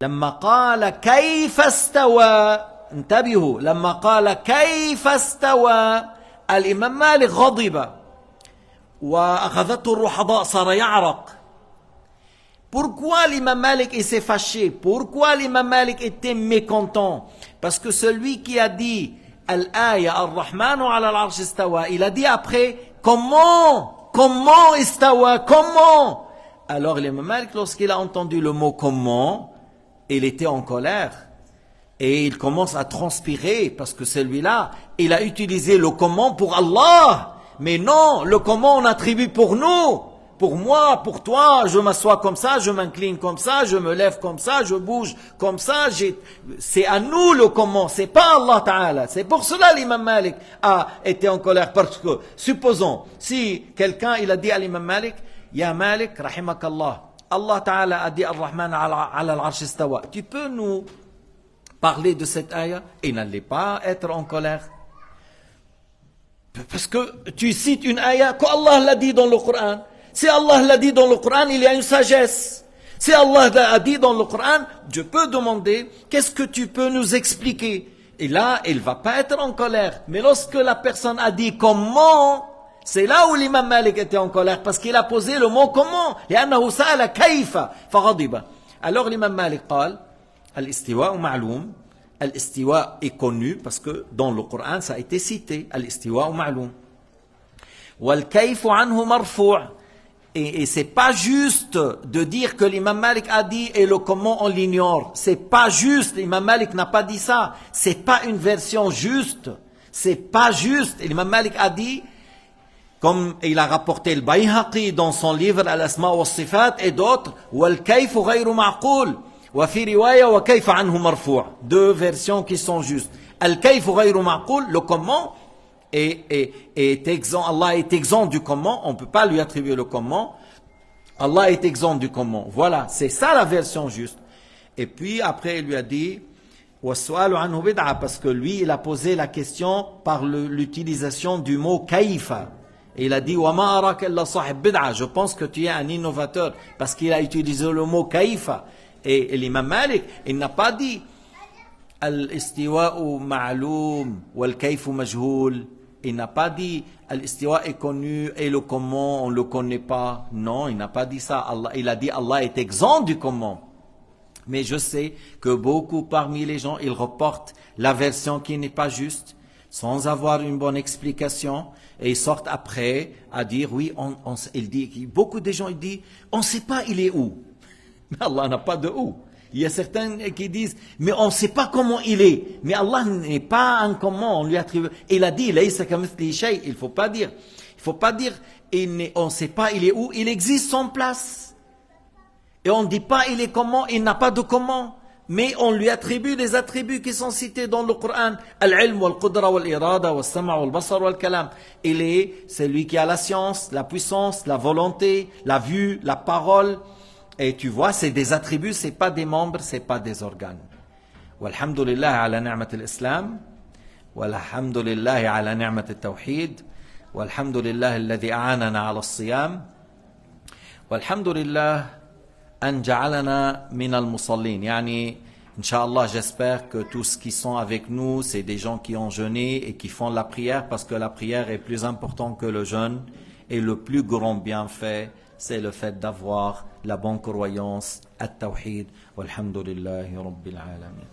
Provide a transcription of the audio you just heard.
لما قال كيف استوى انتبهوا لما قال كيف استوى الإمام مالك غضب وأخذته الرحضاء صار يعرق. Pourquoi l'imam Malik s'est fâché? Pourquoi l'imam Malik était mécontent? Parce que celui qui a dit Al-Aya Ar-Rahmanu ala al-Arsh istawa, il a dit après comment istawa, comment? Alors l'imam Malik, lorsqu'il a entendu le mot comment, il était en colère. Et il commence à transpirer parce que celui-là, il a utilisé le comment pour Allah. Mais non, le comment on attribue pour nous. Pour moi, pour toi, je m'assois comme ça, je m'incline comme ça, je me lève comme ça, je bouge comme ça. C'est à nous le comment, c'est pas Allah Ta'ala. C'est pour cela l'imam Malik a été en colère. Parce que, supposons, si quelqu'un il a dit à l'imam Malik, Ya Malik, rahimakallah, Allah Ta'ala a dit Ar-Rahman ala al-Arsh istawa. Tu peux nous parler de cette ayah? Et n'allez pas être en colère. Parce que tu cites une ayah qu'Allah l'a dit dans le Coran. Si Allah l'a dit dans le Coran, il y a une sagesse. Si Allah l'a dit dans le Coran, je peux demander, qu'est-ce que tu peux nous expliquer? Et là, il ne va pas être en colère. Mais lorsque la personne a dit comment, c'est là où l'imam Malik était en colère, parce qu'il a posé le mot comment. لأنه سأل كيف فغضب. Alors l'imam Malik قال, Al-istiwa ma'loum. Al-istiwa est connu, parce que dans le Coran, ça a été cité. Al-istiwa ma'loum. Wal-kayfu anhu marfou'. Et c'est pas juste de dire que l'imam Malik a dit et le comment on l'ignore. C'est pas juste. L'imam Malik n'a pas dit ça. C'est pas une version juste. C'est pas juste. L'imam Malik a dit, comme il a rapporté le Bayhaqi dans son livre Al-Asma wa Sifat et d'autres, Wal-kayfu ghayru ma'qul. Wa fi riwaya wa kayfa anhu marfou'. Deux versions qui sont justes. Al-kayfu ghayru ma'qul, le comment est exempt, Allah est exempt du comment, on ne peut pas lui attribuer le comment, Allah est exempt du comment. Voilà, c'est ça la version juste. Et puis après il lui a dit, parce que lui il a posé la question par l'utilisation du mot kayfa. Et il a dit, je pense que tu es un innovateur, parce qu'il a utilisé le mot kayfa. Et l'imam Malik, il n'a pas dit, al-istiwa'u ma'loum, wal-kayfu majhoul. Il n'a pas dit Al-Istiwa est connu et le comment on ne le connaît pas. Non, il n'a pas dit ça. Il a dit Allah est exempt du comment. Mais je sais que beaucoup parmi les gens, ils reportent la version qui n'est pas juste, sans avoir une bonne explication, et ils sortent après à dire oui, il dit, beaucoup de gens ils disent on ne sait pas il est où. Mais Allah n'a pas de où. Il y a certains qui disent, mais on ne sait pas comment il est. Mais Allah n'est pas un comment, on lui attribue. Il a dit, il ne faut pas dire. Il ne faut pas dire, on ne sait pas il est où, il existe son place. Et on ne dit pas il est comment, il n'a pas de comment. Mais on lui attribue les attributs qui sont cités dans le Coran. Al-ilm, wal-qudra, wal-irada, wal-sama', wal-basar, wal-kalam. Il est celui qui a la science, la puissance, la volonté, la vue, la parole. Et tu vois, c'est des attributs, c'est pas des membres, c'est pas des organes. Walhamdulillah ala ni'mat al-islam, walhamdulillah ala ni'mat al-tawhid, walhamdulillah alladhi a'anana ala al-siyam, walhamdulillah an ja'alana min al-musallin. Yani, Inch'Allah, j'espère que tous ceux qui sont avec nous, c'est des gens qui ont jeûné et qui font la prière, parce que la prière est plus importante que le jeûne, et le plus grand bienfait, c'est le fait d'avoir la bonne croyance, at-tawhid, walhamdulillahi rabbil alamin.